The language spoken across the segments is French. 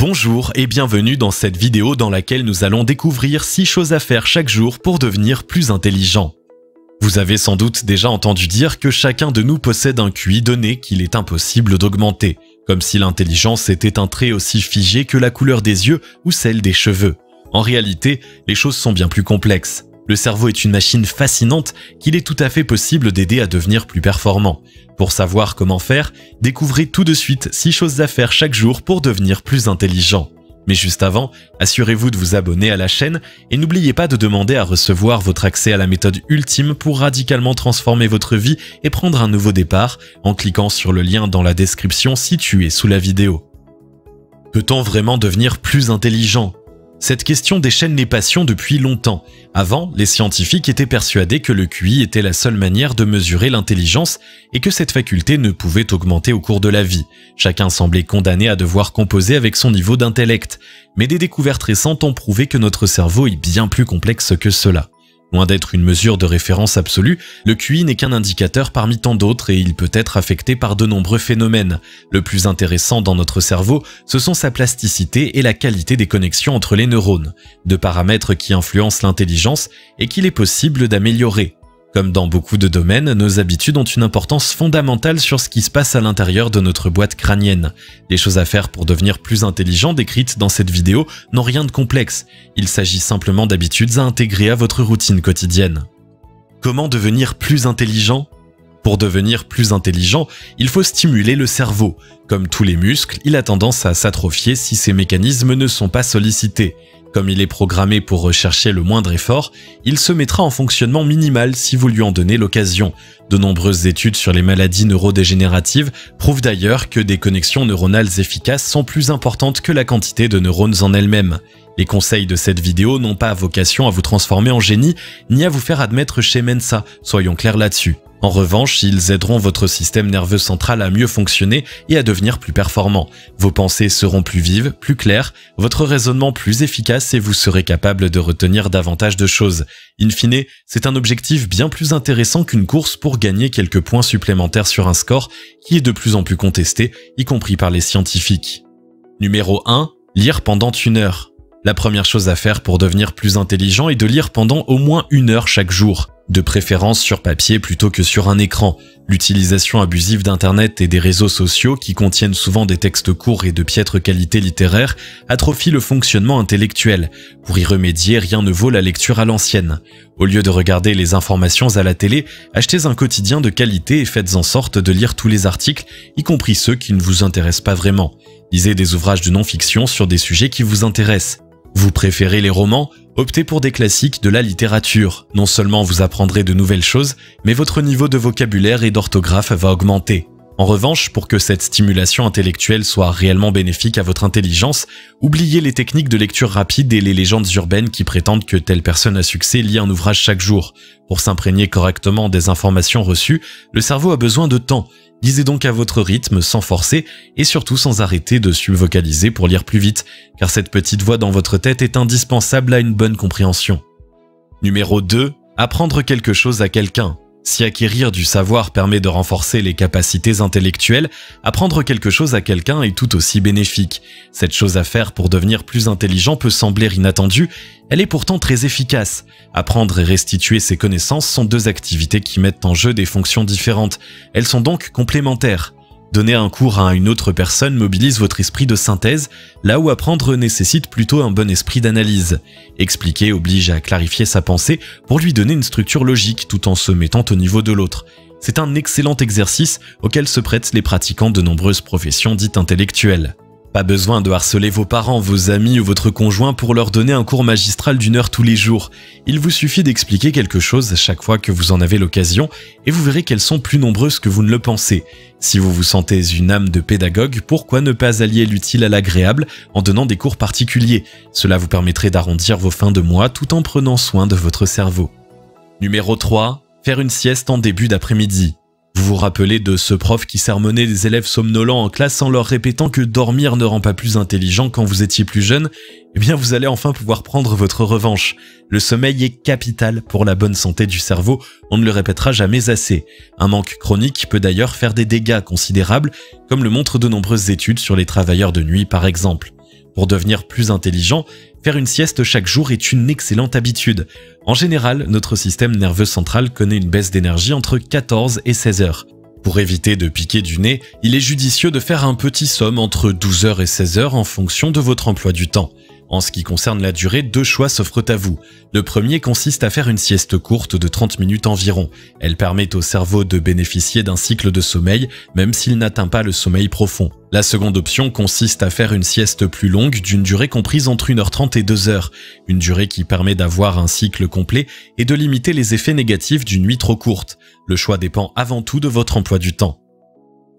Bonjour et bienvenue dans cette vidéo dans laquelle nous allons découvrir 6 choses à faire chaque jour pour devenir plus intelligent. Vous avez sans doute déjà entendu dire que chacun de nous possède un QI donné qu'il est impossible d'augmenter, comme si l'intelligence était un trait aussi figé que la couleur des yeux ou celle des cheveux. En réalité, les choses sont bien plus complexes. Le cerveau est une machine fascinante qu'il est tout à fait possible d'aider à devenir plus performant. Pour savoir comment faire, découvrez tout de suite 6 choses à faire chaque jour pour devenir plus intelligent. Mais juste avant, assurez-vous de vous abonner à la chaîne et n'oubliez pas de demander à recevoir votre accès à la méthode ultime pour radicalement transformer votre vie et prendre un nouveau départ en cliquant sur le lien dans la description situé sous la vidéo. Peut-on vraiment devenir plus intelligent ? Cette question déchaîne les passions depuis longtemps. Avant, les scientifiques étaient persuadés que le QI était la seule manière de mesurer l'intelligence et que cette faculté ne pouvait augmenter au cours de la vie. Chacun semblait condamné à devoir composer avec son niveau d'intellect. Mais des découvertes récentes ont prouvé que notre cerveau est bien plus complexe que cela. Loin d'être une mesure de référence absolue, le QI n'est qu'un indicateur parmi tant d'autres et il peut être affecté par de nombreux phénomènes. Le plus intéressant dans notre cerveau, ce sont sa plasticité et la qualité des connexions entre les neurones, deux paramètres qui influencent l'intelligence et qu'il est possible d'améliorer. Comme dans beaucoup de domaines, nos habitudes ont une importance fondamentale sur ce qui se passe à l'intérieur de notre boîte crânienne. Les choses à faire pour devenir plus intelligent décrites dans cette vidéo n'ont rien de complexe. Il s'agit simplement d'habitudes à intégrer à votre routine quotidienne. Comment devenir plus intelligent ? Pour devenir plus intelligent, il faut stimuler le cerveau. Comme tous les muscles, il a tendance à s'atrophier si ces mécanismes ne sont pas sollicités. Comme il est programmé pour rechercher le moindre effort, il se mettra en fonctionnement minimal si vous lui en donnez l'occasion. De nombreuses études sur les maladies neurodégénératives prouvent d'ailleurs que des connexions neuronales efficaces sont plus importantes que la quantité de neurones en elles-mêmes. Les conseils de cette vidéo n'ont pas vocation à vous transformer en génie, ni à vous faire admettre chez Mensa, soyons clairs là-dessus. En revanche, ils aideront votre système nerveux central à mieux fonctionner et à devenir plus performant. Vos pensées seront plus vives, plus claires, votre raisonnement plus efficace et vous serez capable de retenir davantage de choses. In fine, c'est un objectif bien plus intéressant qu'une course pour gagner quelques points supplémentaires sur un score qui est de plus en plus contesté, y compris par les scientifiques. Numéro 1. Lire pendant 1 heure. La première chose à faire pour devenir plus intelligent est de lire pendant au moins 1 heure chaque jour. De préférence sur papier plutôt que sur un écran. L'utilisation abusive d'Internet et des réseaux sociaux qui contiennent souvent des textes courts et de piètre qualité littéraire atrophie le fonctionnement intellectuel. Pour y remédier, rien ne vaut la lecture à l'ancienne. Au lieu de regarder les informations à la télé, achetez un quotidien de qualité et faites en sorte de lire tous les articles, y compris ceux qui ne vous intéressent pas vraiment. Lisez des ouvrages de non-fiction sur des sujets qui vous intéressent. Vous préférez les romans ? Optez pour des classiques de la littérature. Non seulement vous apprendrez de nouvelles choses, mais votre niveau de vocabulaire et d'orthographe va augmenter. En revanche, pour que cette stimulation intellectuelle soit réellement bénéfique à votre intelligence, oubliez les techniques de lecture rapide et les légendes urbaines qui prétendent que telle personne à succès lit un ouvrage chaque jour. Pour s'imprégner correctement des informations reçues, le cerveau a besoin de temps. Lisez donc à votre rythme, sans forcer, et surtout sans arrêter de subvocaliser pour lire plus vite, car cette petite voix dans votre tête est indispensable à une bonne compréhension. Numéro 2. Apprendre quelque chose à quelqu'un. Si acquérir du savoir permet de renforcer les capacités intellectuelles, apprendre quelque chose à quelqu'un est tout aussi bénéfique. Cette chose à faire pour devenir plus intelligent peut sembler inattendue, elle est pourtant très efficace. Apprendre et restituer ses connaissances sont deux activités qui mettent en jeu des fonctions différentes. Elles sont donc complémentaires. Donner un cours à une autre personne mobilise votre esprit de synthèse, là où apprendre nécessite plutôt un bon esprit d'analyse. Expliquer oblige à clarifier sa pensée pour lui donner une structure logique tout en se mettant au niveau de l'autre. C'est un excellent exercice auquel se prêtent les pratiquants de nombreuses professions dites intellectuelles. Pas besoin de harceler vos parents, vos amis ou votre conjoint pour leur donner un cours magistral d'1 heure tous les jours. Il vous suffit d'expliquer quelque chose à chaque fois que vous en avez l'occasion et vous verrez qu'elles sont plus nombreuses que vous ne le pensez. Si vous vous sentez une âme de pédagogue, pourquoi ne pas allier l'utile à l'agréable en donnant des cours particuliers ? Cela vous permettrait d'arrondir vos fins de mois tout en prenant soin de votre cerveau. Numéro 3. Faire une sieste en début d'après-midi. Vous vous rappelez de ce prof qui sermonnait des élèves somnolents en classe en leur répétant que dormir ne rend pas plus intelligent quand vous étiez plus jeune ? Eh bien vous allez enfin pouvoir prendre votre revanche. Le sommeil est capital pour la bonne santé du cerveau, on ne le répétera jamais assez. Un manque chronique peut d'ailleurs faire des dégâts considérables, comme le montrent de nombreuses études sur les travailleurs de nuit par exemple. Pour devenir plus intelligent, faire une sieste chaque jour est une excellente habitude. En général, notre système nerveux central connaît une baisse d'énergie entre 14 et 16 heures. Pour éviter de piquer du nez, il est judicieux de faire un petit somme entre 12 heures et 16 heures en fonction de votre emploi du temps. En ce qui concerne la durée, deux choix s'offrent à vous. Le premier consiste à faire une sieste courte de 30 minutes environ. Elle permet au cerveau de bénéficier d'un cycle de sommeil, même s'il n'atteint pas le sommeil profond. La seconde option consiste à faire une sieste plus longue d'une durée comprise entre 1h30 et 2 heures, une durée qui permet d'avoir un cycle complet et de limiter les effets négatifs d'une nuit trop courte. Le choix dépend avant tout de votre emploi du temps.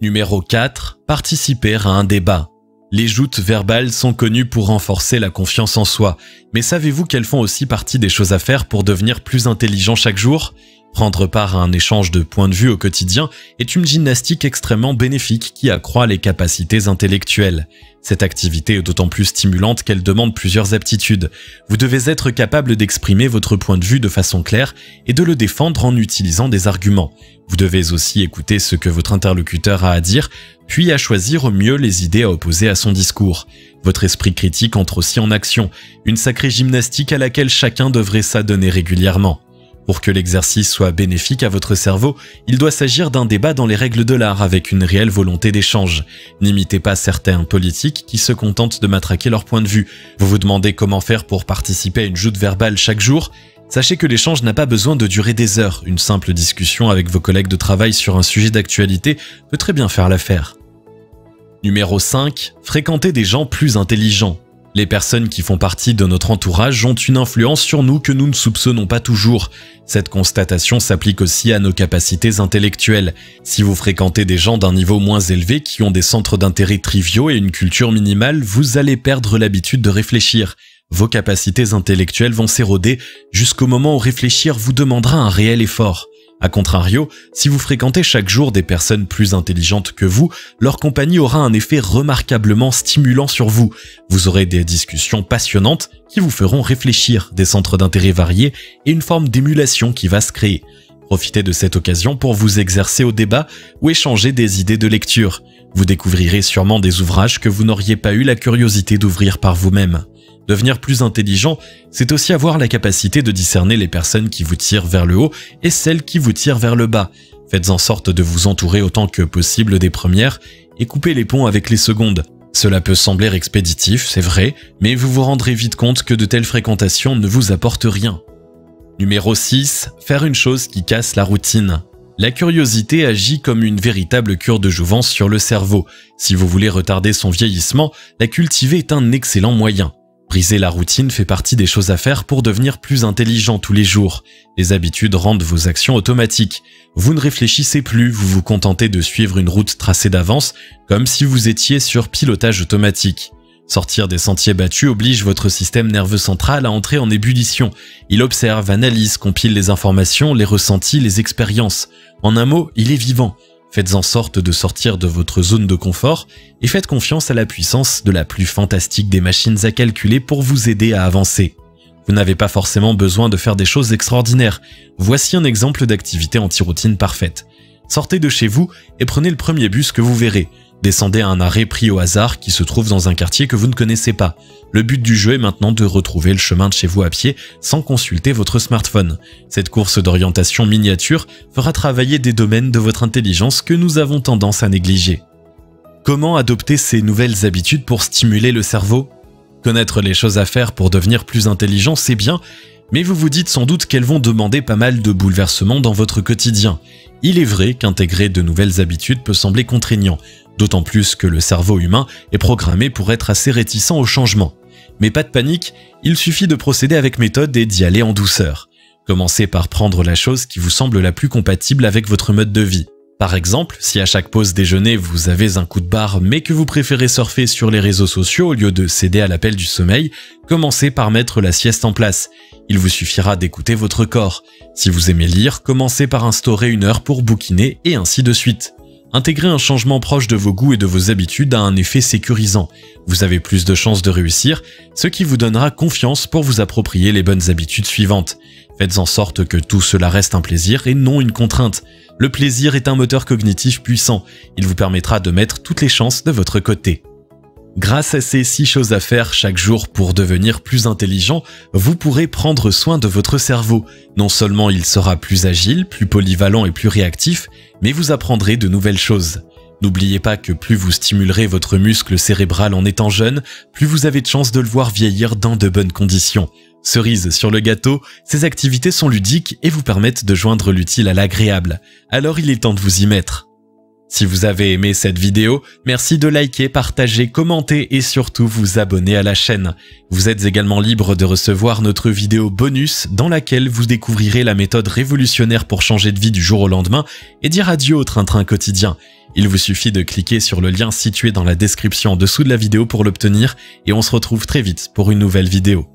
Numéro 4. Participer à un débat. Les joutes verbales sont connues pour renforcer la confiance en soi, mais savez-vous qu'elles font aussi partie des choses à faire pour devenir plus intelligent chaque jour ? Prendre part à un échange de points de vue au quotidien est une gymnastique extrêmement bénéfique qui accroît les capacités intellectuelles. Cette activité est d'autant plus stimulante qu'elle demande plusieurs aptitudes. Vous devez être capable d'exprimer votre point de vue de façon claire et de le défendre en utilisant des arguments. Vous devez aussi écouter ce que votre interlocuteur a à dire, puis à choisir au mieux les idées à opposer à son discours. Votre esprit critique entre aussi en action, une sacrée gymnastique à laquelle chacun devrait s'adonner régulièrement. Pour que l'exercice soit bénéfique à votre cerveau, il doit s'agir d'un débat dans les règles de l'art avec une réelle volonté d'échange. N'imitez pas certains politiques qui se contentent de matraquer leur point de vue. Vous vous demandez comment faire pour participer à une joute verbale chaque jour ? Sachez que l'échange n'a pas besoin de durer des heures. Une simple discussion avec vos collègues de travail sur un sujet d'actualité peut très bien faire l'affaire. Numéro 5. Fréquenter des gens plus intelligents. Les personnes qui font partie de notre entourage ont une influence sur nous que nous ne soupçonnons pas toujours. Cette constatation s'applique aussi à nos capacités intellectuelles. Si vous fréquentez des gens d'un niveau moins élevé qui ont des centres d'intérêt triviaux et une culture minimale, vous allez perdre l'habitude de réfléchir. Vos capacités intellectuelles vont s'éroder jusqu'au moment où réfléchir vous demandera un réel effort. A contrario, si vous fréquentez chaque jour des personnes plus intelligentes que vous, leur compagnie aura un effet remarquablement stimulant sur vous. Vous aurez des discussions passionnantes qui vous feront réfléchir, des centres d'intérêt variés et une forme d'émulation qui va se créer. Profitez de cette occasion pour vous exercer au débat ou échanger des idées de lecture. Vous découvrirez sûrement des ouvrages que vous n'auriez pas eu la curiosité d'ouvrir par vous-même. Devenir plus intelligent, c'est aussi avoir la capacité de discerner les personnes qui vous tirent vers le haut et celles qui vous tirent vers le bas. Faites en sorte de vous entourer autant que possible des premières et coupez les ponts avec les secondes. Cela peut sembler expéditif, c'est vrai, mais vous vous rendrez vite compte que de telles fréquentations ne vous apportent rien. Numéro 6. Faire une chose qui casse la routine. La curiosité agit comme une véritable cure de jouvence sur le cerveau. Si vous voulez retarder son vieillissement, la cultiver est un excellent moyen. Briser la routine fait partie des choses à faire pour devenir plus intelligent tous les jours. Les habitudes rendent vos actions automatiques. Vous ne réfléchissez plus, vous vous contentez de suivre une route tracée d'avance, comme si vous étiez sur pilotage automatique. Sortir des sentiers battus oblige votre système nerveux central à entrer en ébullition. Il observe, analyse, compile les informations, les ressentis, les expériences. En un mot, il est vivant. Faites en sorte de sortir de votre zone de confort et faites confiance à la puissance de la plus fantastique des machines à calculer pour vous aider à avancer. Vous n'avez pas forcément besoin de faire des choses extraordinaires. Voici un exemple d'activité anti-routine parfaite. Sortez de chez vous et prenez le premier bus que vous verrez. Descendez à un arrêt pris au hasard qui se trouve dans un quartier que vous ne connaissez pas. Le but du jeu est maintenant de retrouver le chemin de chez vous à pied sans consulter votre smartphone. Cette course d'orientation miniature fera travailler des domaines de votre intelligence que nous avons tendance à négliger. Comment adopter ces nouvelles habitudes pour stimuler le cerveau ? Connaître les choses à faire pour devenir plus intelligent, c'est bien, mais vous vous dites sans doute qu'elles vont demander pas mal de bouleversements dans votre quotidien. Il est vrai qu'intégrer de nouvelles habitudes peut sembler contraignant, d'autant plus que le cerveau humain est programmé pour être assez réticent au changement. Mais pas de panique, il suffit de procéder avec méthode et d'y aller en douceur. Commencez par prendre la chose qui vous semble la plus compatible avec votre mode de vie. Par exemple, si à chaque pause déjeuner vous avez un coup de barre mais que vous préférez surfer sur les réseaux sociaux au lieu de céder à l'appel du sommeil, commencez par mettre la sieste en place. Il vous suffira d'écouter votre corps. Si vous aimez lire, commencez par instaurer une heure pour bouquiner et ainsi de suite. Intégrer un changement proche de vos goûts et de vos habitudes a un effet sécurisant. Vous avez plus de chances de réussir, ce qui vous donnera confiance pour vous approprier les bonnes habitudes suivantes. Faites en sorte que tout cela reste un plaisir et non une contrainte. Le plaisir est un moteur cognitif puissant. Il vous permettra de mettre toutes les chances de votre côté. Grâce à ces 6 choses à faire chaque jour pour devenir plus intelligent, vous pourrez prendre soin de votre cerveau. Non seulement il sera plus agile, plus polyvalent et plus réactif, mais vous apprendrez de nouvelles choses. N'oubliez pas que plus vous stimulerez votre muscle cérébral en étant jeune, plus vous avez de chances de le voir vieillir dans de bonnes conditions. Cerise sur le gâteau, ces activités sont ludiques et vous permettent de joindre l'utile à l'agréable. Alors il est temps de vous y mettre. Si vous avez aimé cette vidéo, merci de liker, partager, commenter et surtout vous abonner à la chaîne. Vous êtes également libre de recevoir notre vidéo bonus dans laquelle vous découvrirez la méthode révolutionnaire pour changer de vie du jour au lendemain et dire adieu au train-train quotidien. Il vous suffit de cliquer sur le lien situé dans la description en dessous de la vidéo pour l'obtenir et on se retrouve très vite pour une nouvelle vidéo.